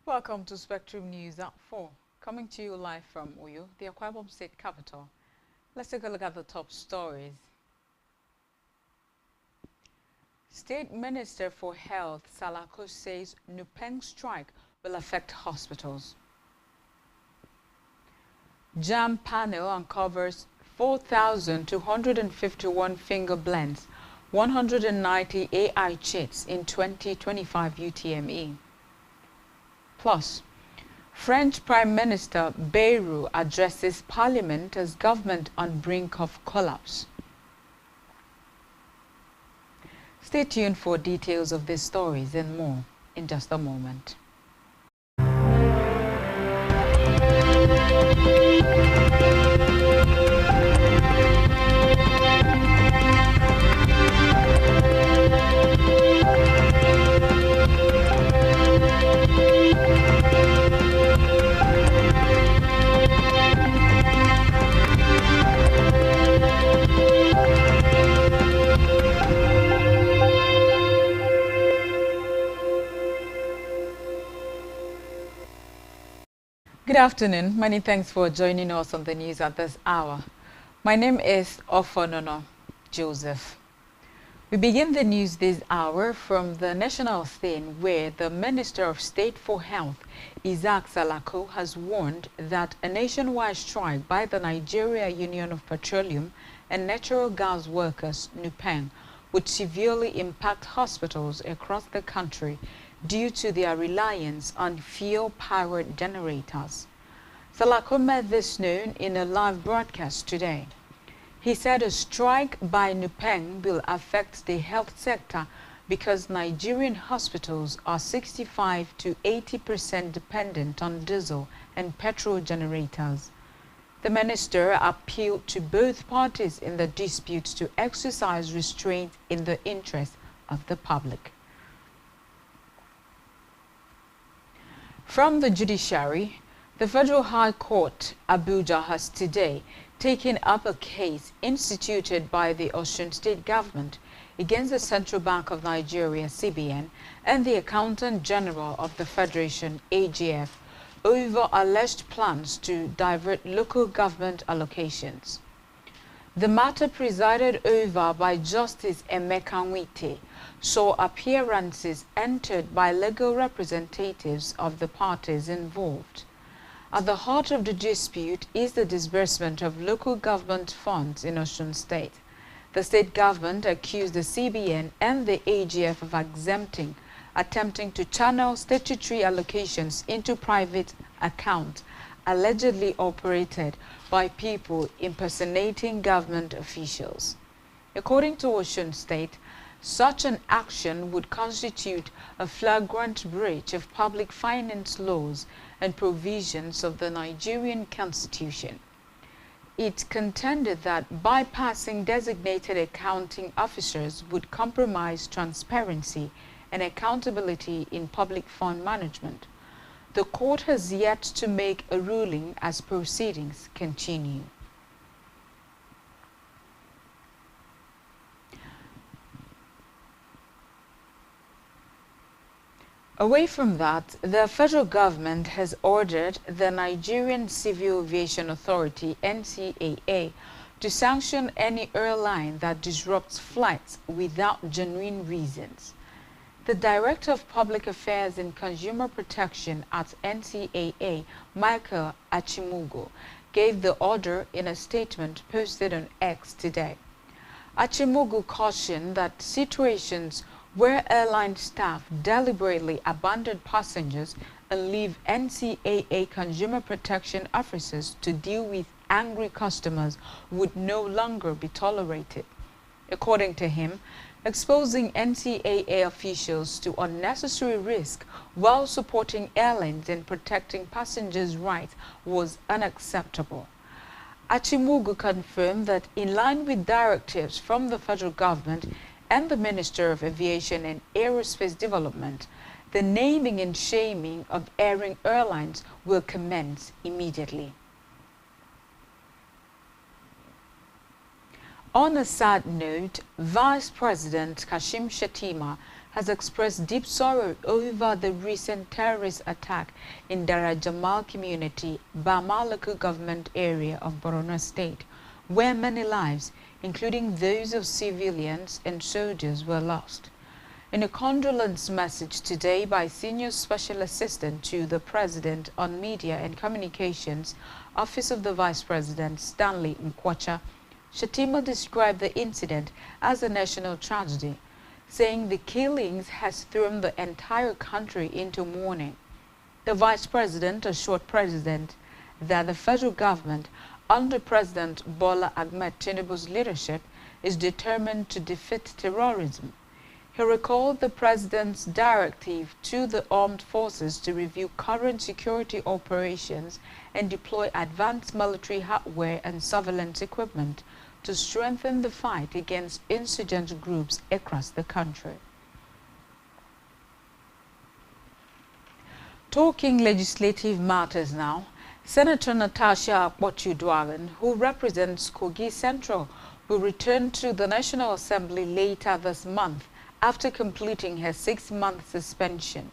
Welcome to Spectrum News at 4, coming to you live from Oyo, the Akwa Ibom State capital. Let's take a look at the top stories. State Minister for Health Salako says Nupeng strike will affect hospitals. JAM panel uncovers 4,251 finger blends, 190 AI cheats in 2025 UTME. Plus, French Prime Minister Bayrou addresses Parliament as government on brink of collapse. Stay tuned for details of these stories and more in just a moment. Good afternoon. Many thanks for joining us on the news at this hour. My name is Osun Joseph. We begin the news this hour from the national scene where the Minister of State for Health, Isaac Salako, has warned that a nationwide strike by the Nigeria Union of Petroleum and Natural Gas Workers, NUPENG, would severely impact hospitals across the country due to their reliance on fuel-powered generators. Salako made this known in a live broadcast today. He said a strike by NUPENG will affect the health sector because Nigerian hospitals are 65 to 80% dependent on diesel and petrol generators. The minister appealed to both parties in the dispute to exercise restraint in the interest of the public. From the judiciary, the Federal High Court, Abuja, has today taken up a case instituted by the Osun State government against the Central Bank of Nigeria, CBN, and the Accountant General of the Federation, AGF, over alleged plans to divert local government allocations. The matter presided over by Justice Emeka Nwite saw appearances entered by legal representatives of the parties involved. At the heart of the dispute is the disbursement of local government funds in Osun State. The state government accused the CBN and the AGF of attempting to channel statutory allocations into private accounts allegedly operated by people impersonating government officials. According to Osun State, such an action would constitute a flagrant breach of public finance laws and provisions of the Nigerian Constitution. It contended that bypassing designated accounting officers would compromise transparency and accountability in public fund management. The court has yet to make a ruling as proceedings continue. Away from that, the federal government has ordered the Nigerian Civil Aviation Authority, NCAA, to sanction any airline that disrupts flights without genuine reasons. The Director of Public Affairs and Consumer Protection at NCAA, Michael Achimugo, gave the order in a statement posted on X today. Achimugo cautioned that situations where airline staff deliberately abandon passengers and leave NCAA consumer protection officers to deal with angry customers would no longer be tolerated. According to him, exposing NCAA officials to unnecessary risk while supporting airlines and protecting passengers' rights was unacceptable. Achimugu confirmed that in line with directives from the federal government and the Minister of Aviation and Aerospace Development, the naming and shaming of airing airlines will commence immediately. On a sad note, Vice President Kashim Shettima has expressed deep sorrow over the recent terrorist attack in Dara Jamal community, Bama local government area of Borno State, where many lives, including those of civilians and soldiers, were lost. In a condolence message today by Senior Special Assistant to the President on Media and Communications, Office of the Vice President Stanley Nkwacha, Shatima described the incident as a national tragedy, saying the killings has thrown the entire country into mourning. The Vice President assured President that the federal government, under President Bola Ahmed Tinubu's leadership, is determined to defeat terrorism. He recalled the President's directive to the armed forces to review current security operations and deploy advanced military hardware and surveillance equipment to strengthen the fight against insurgent groups across the country. Talking legislative matters now, Senator Natasha Akpotiuduaghan, who represents Kogi Central, will return to the National Assembly later this month after completing her 6-month suspension.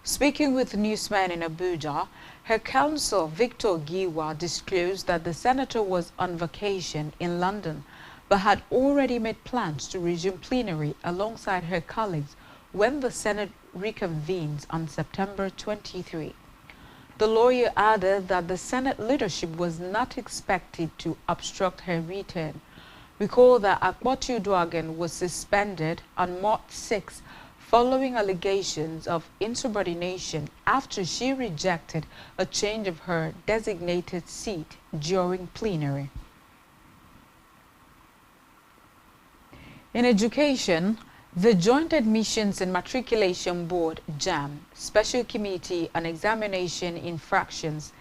Speaking with newsmen in Abuja, her counsel, Victor Giwa, disclosed that the senator was on vacation in London, but had already made plans to resume plenary alongside her colleagues when the Senate reconvenes on September 23. The lawyer added that the Senate leadership was not expected to obstruct her return. Recall that Akpotiuduaghan was suspended on March 6 following allegations of insubordination after she rejected a change of her designated seat during plenary. In education, the Joint Admissions and Matriculation Board, JAM, Special Committee on Examination Infractions,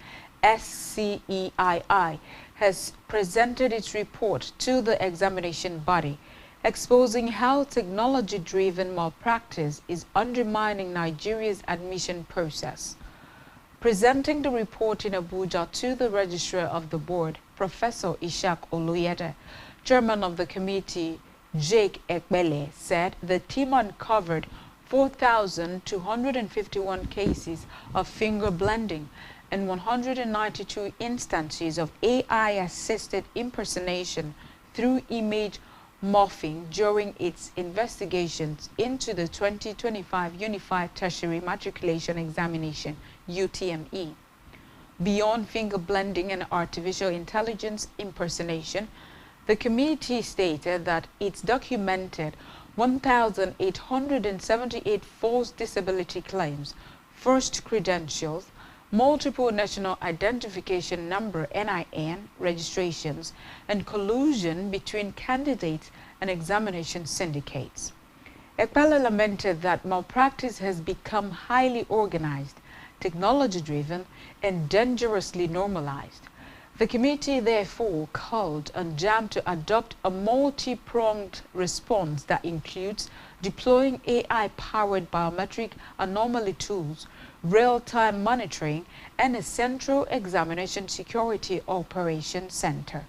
SCEII, has presented its report to the examination body, exposing how technology-driven malpractice is undermining Nigeria's admission process. Presenting the report in Abuja to the registrar of the board, Professor Ishak Oluyede, chairman of the committee, Jake Ekbele, said the team uncovered 4,251 cases of finger blending and 192 instances of AI-assisted impersonation through image morphing during its investigations into the 2025 Unified Tertiary Matriculation Examination, UTME. Beyond finger blending and artificial intelligence impersonation, the committee stated that it's documented 1,878 false disability claims, first credentials, multiple national identification number NIN registrations, and collusion between candidates and examination syndicates. Ekpele lamented that malpractice has become highly organized, technology-driven, and dangerously normalized. The committee therefore called on JAM to adopt a multi-pronged response that includes deploying AI-powered biometric anomaly tools, real-time monitoring, and a central examination security operations center.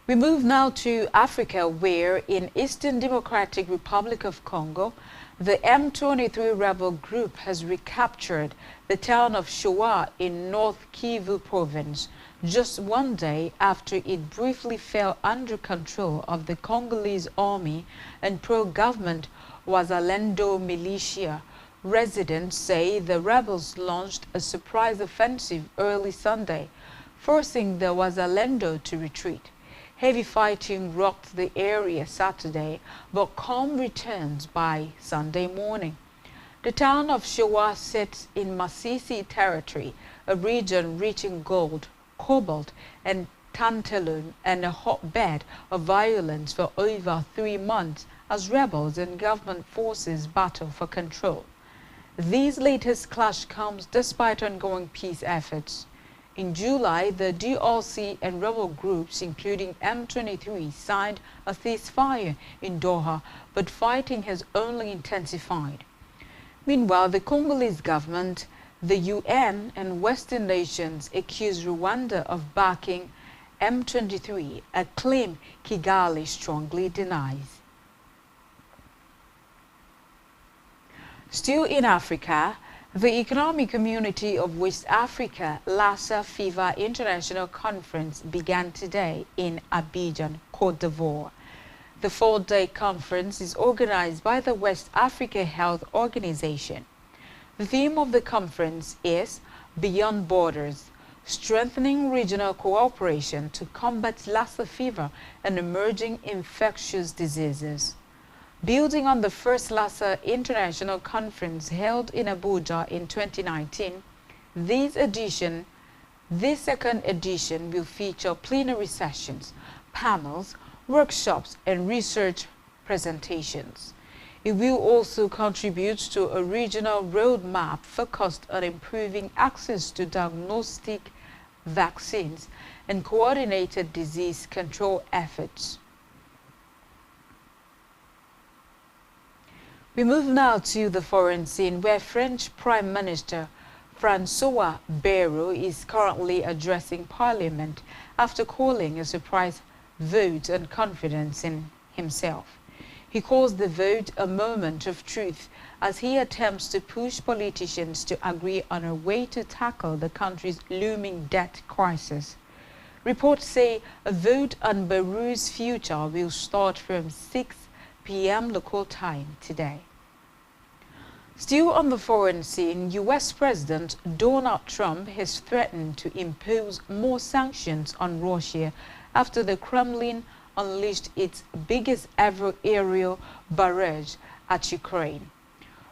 We move now to Africa, where in Eastern Democratic Republic of Congo, the M23 rebel group has recaptured the town of Shoa in North Kivu province just one day after it briefly fell under control of the Congolese army and pro-government Wazalendo militia. Residents say the rebels launched a surprise offensive early Sunday, forcing the Wazalendo to retreat. Heavy fighting rocked the area Saturday, but calm returns by Sunday morning. The town of Shoa sits in Masisi territory, a region rich in gold, cobalt, and tantalum, and a hotbed of violence for over 3 months as rebels and government forces battle for control. This latest clash comes despite ongoing peace efforts. In July, the DRC and rebel groups, including M23, signed a ceasefire in Doha, but fighting has only intensified. Meanwhile, the Congolese government, the UN, and Western nations accuse Rwanda of backing M23, a claim Kigali strongly denies. Still in Africa, the Economic Community of West Africa Lassa Fever International Conference began today in Abidjan, Côte d'Ivoire. The 4-day conference is organized by the West Africa Health Organization. The theme of the conference is Beyond Borders, strengthening regional cooperation to combat Lassa fever and emerging infectious diseases. Building on the first Lassa International Conference held in Abuja in 2019, this second edition will feature plenary sessions, panels, workshops, and research presentations. It will also contribute to a regional roadmap focused on improving access to diagnostic vaccines and coordinated disease control efforts. We move now to the foreign scene, where French Prime Minister François Bayrou is currently addressing Parliament after calling a surprise vote on confidence in himself. He calls the vote a moment of truth as he attempts to push politicians to agree on a way to tackle the country's looming debt crisis. Reports say a vote on Bayrou's future will start from 6 p.m. local time today. Still on the foreign scene, U.S. President Donald Trump has threatened to impose more sanctions on Russia after the Kremlin unleashed its biggest ever aerial barrage at Ukraine.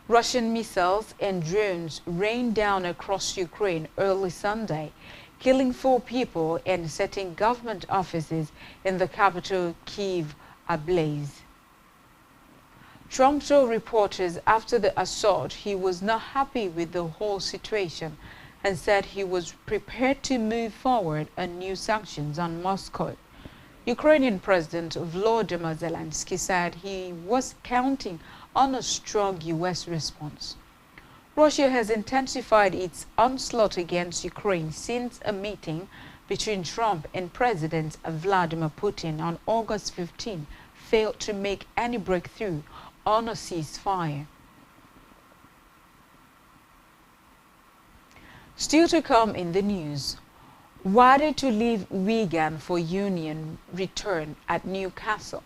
Russian missiles and drones rained down across Ukraine early Sunday, killing 4 people and setting government offices in the capital Kyiv ablaze. Trump told reporters after the assault he was not happy with the whole situation and said he was prepared to move forward on new sanctions on Moscow. Ukrainian President Volodymyr Zelensky said he was counting on a strong U.S. response. Russia has intensified its onslaught against Ukraine since a meeting between Trump and President Vladimir Putin on August 15 failed to make any breakthrough on a ceasefire. Still to come in the news, Wade to leave Wigan for Union return at Newcastle.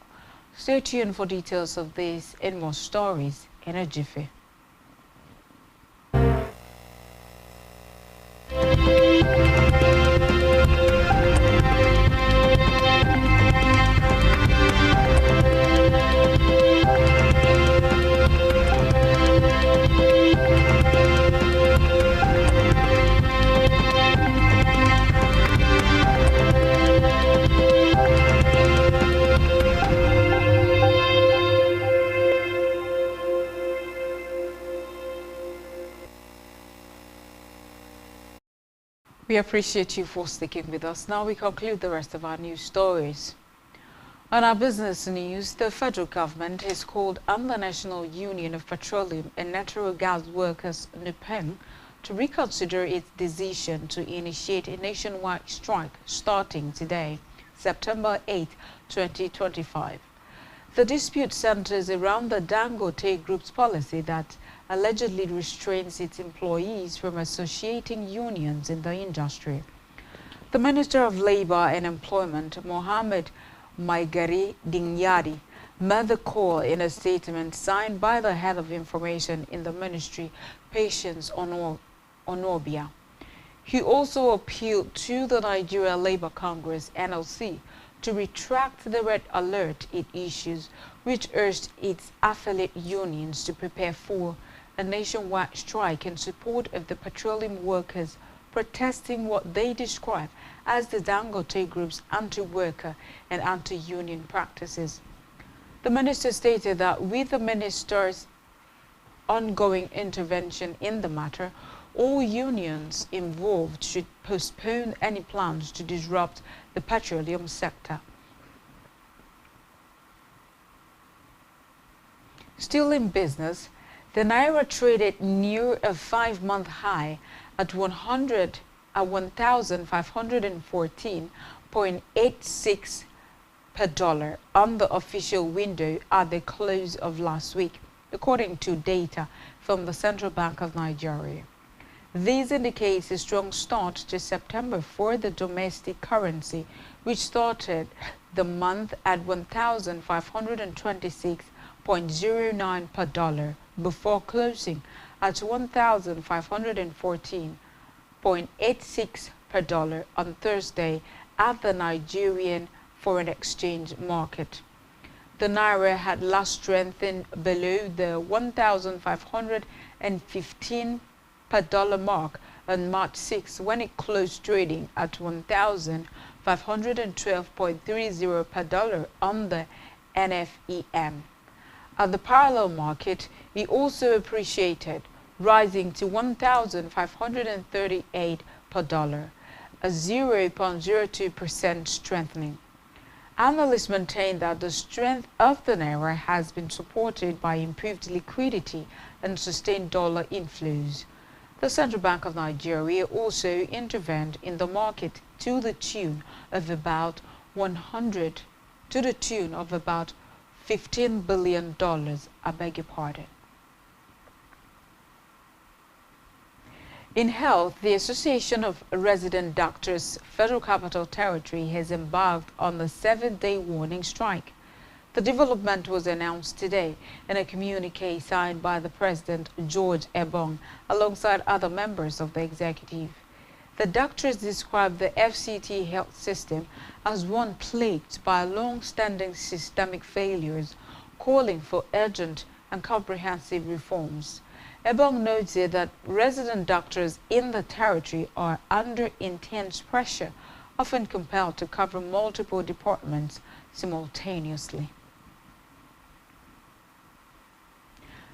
Stay tuned for details of this and more stories in a jiffy. We appreciate you for sticking with us. Now we conclude the rest of our news stories. On our business news, the federal government has called on the National Union of Petroleum and Natural Gas Workers, NUPEN, to reconsider its decision to initiate a nationwide strike starting today, September 8, 2025. The dispute centers around the Dangote Group's policy that allegedly restrains its employees from associating unions in the industry. The Minister of Labor and Employment, Mohamed Maigari Dingyadi, made the call in a statement signed by the head of information in the ministry, Patience Onobia. He also appealed to the Nigeria Labour Congress, NLC, to retract the red alert it issues, which urged its affiliate unions to prepare for a nationwide strike in support of the petroleum workers protesting what they describe as the Dangote Group's anti-worker and anti-union practices. The minister stated that with the minister's ongoing intervention in the matter, all unions involved should postpone any plans to disrupt the petroleum sector. Still in business, the Naira traded near a 5-month high at 100 at 1,514.86 per dollar on the official window at the close of last week, according to data from the Central Bank of Nigeria. This indicates a strong start to September for the domestic currency, which started the month at 1,526.09 per dollar before closing at 1,514.86 per dollar on Thursday at the Nigerian foreign exchange market. The naira had last strengthened below the 1,515 per dollar mark on March 6 when it closed trading at 1,512.30 per dollar on the NFEM. At the parallel market, it also appreciated, rising to 1,538 per dollar, a 0.02% strengthening. Analysts maintain that the strength of the naira has been supported by improved liquidity and sustained dollar inflows. The Central Bank of Nigeria also intervened in the market to the tune of about $15 billion. I beg your pardon. In health, the Association of Resident Doctors, Federal Capital Territory, has embarked on the 7-day warning strike. The development was announced today in a communique signed by the President, George Ebong, alongside other members of the executive. The doctors described the FCT health system as one plagued by long-standing systemic failures, calling for urgent and comprehensive reforms. Ebong noted that resident doctors in the territory are under intense pressure, often compelled to cover multiple departments simultaneously.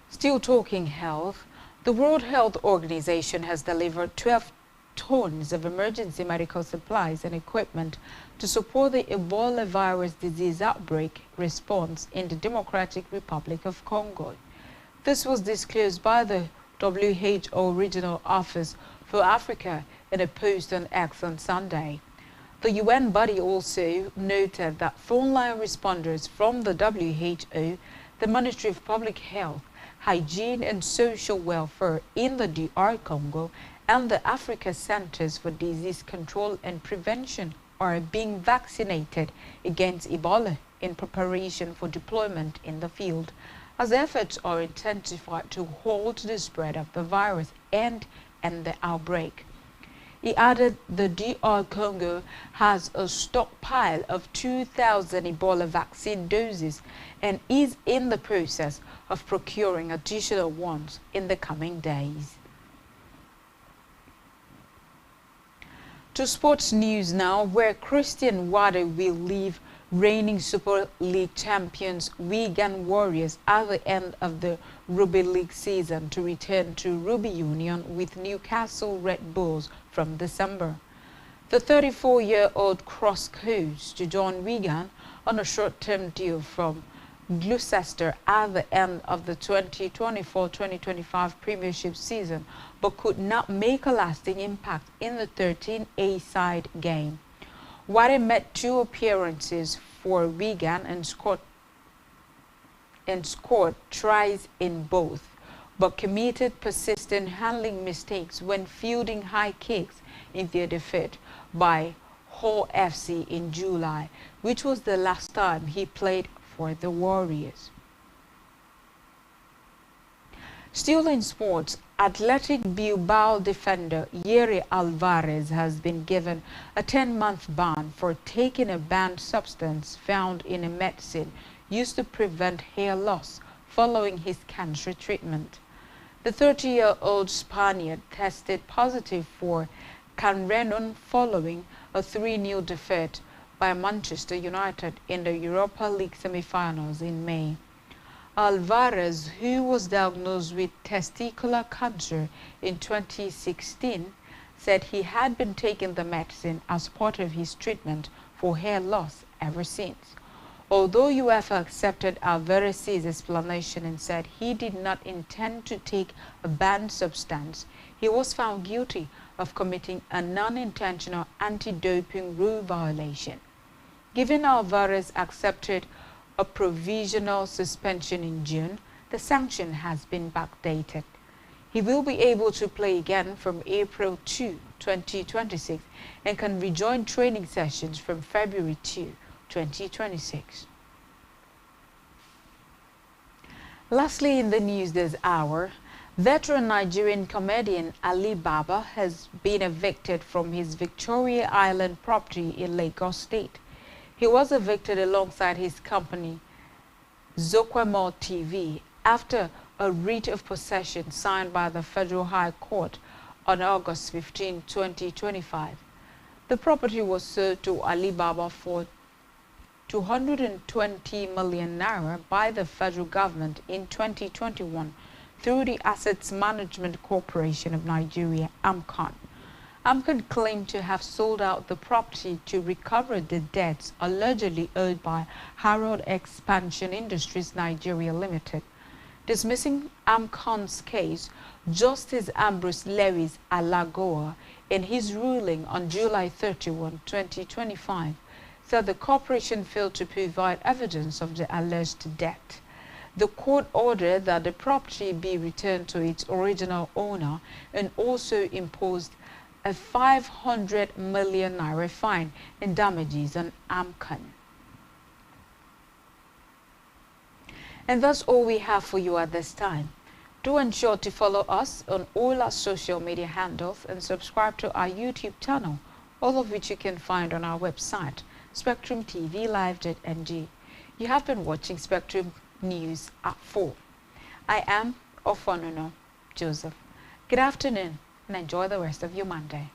Still talking health, the World Health Organization has delivered 12 tons of emergency medical supplies and equipment to support the Ebola virus disease outbreak response in the Democratic Republic of Congo. This was disclosed by the WHO Regional Office for Africa in a post on X on Sunday. The UN body also noted that frontline responders from the WHO, the Ministry of Public Health, Hygiene and Social Welfare in the DR Congo, and the Africa Centers for Disease Control and Prevention are being vaccinated against Ebola in preparation for deployment in the field, as efforts are intensified to halt the spread of the virus and end the outbreak. He added the DR Congo has a stockpile of 2,000 Ebola vaccine doses and is in the process of procuring additional ones in the coming days. To sports news now, where Christian Wade will leave reigning Super League champions Wigan Warriors at the end of the Rugby League season to return to Rugby Union with Newcastle Red Bulls from December. The 34-year-old cross coach to join Wigan on a short-term deal from Gloucester at the end of the 2024-2025 Premiership season, but could not make a lasting impact in the 13A side game. Wade made 2 appearances for Wigan and scored tries in both, but committed persistent handling mistakes when fielding high kicks in their defeat by Hull FC in July, which was the last time he played for the Warriors. Still in sports, Athletic Bilbao defender Yeri Alvarez has been given a 10-month ban for taking a banned substance found in a medicine used to prevent hair loss following his cancer treatment. The 30-year-old Spaniard tested positive for canrenon following a 3-0 defeat by Manchester United in the Europa League semi-finals in May. Alvarez, who was diagnosed with testicular cancer in 2016, said he had been taking the medicine as part of his treatment for hair loss ever since. Although UEFA accepted Alvarez's explanation and said he did not intend to take a banned substance, he was found guilty of committing a non-intentional anti-doping rule violation. Given Alvarez accepted a provisional suspension in June, the sanction has been backdated. He will be able to play again from April 2, 2026 and can rejoin training sessions from February 2, 2026. Lastly, in the news this hour, veteran Nigerian comedian Ali Baba has been evicted from his Victoria Island property in Lagos State. He was evicted alongside his company, Zokwemo TV, after a writ of possession signed by the Federal High Court on August 15, 2025. The property was sold to Ali Baba for 220 million naira by the federal government in 2021 through the Assets Management Corporation of Nigeria, AMCON. AMCON claimed to have sold out the property to recover the debts allegedly owed by Harold Expansion Industries Nigeria Limited. Dismissing AMCON's case, Justice Ambrose Lewis Alagoa, in his ruling on July 31, 2025, said the corporation failed to provide evidence of the alleged debt. The court ordered that the property be returned to its original owner and also imposed a 500 million naira fine and damages on AMCON. And that's all we have for you at this time. Do ensure to follow us on all our social media handles and subscribe to our YouTube channel, all of which you can find on our website, spectrumtvlive.ng. You have been watching Spectrum News at 4. I am Osun Joseph. Good afternoon and enjoy the rest of your Monday.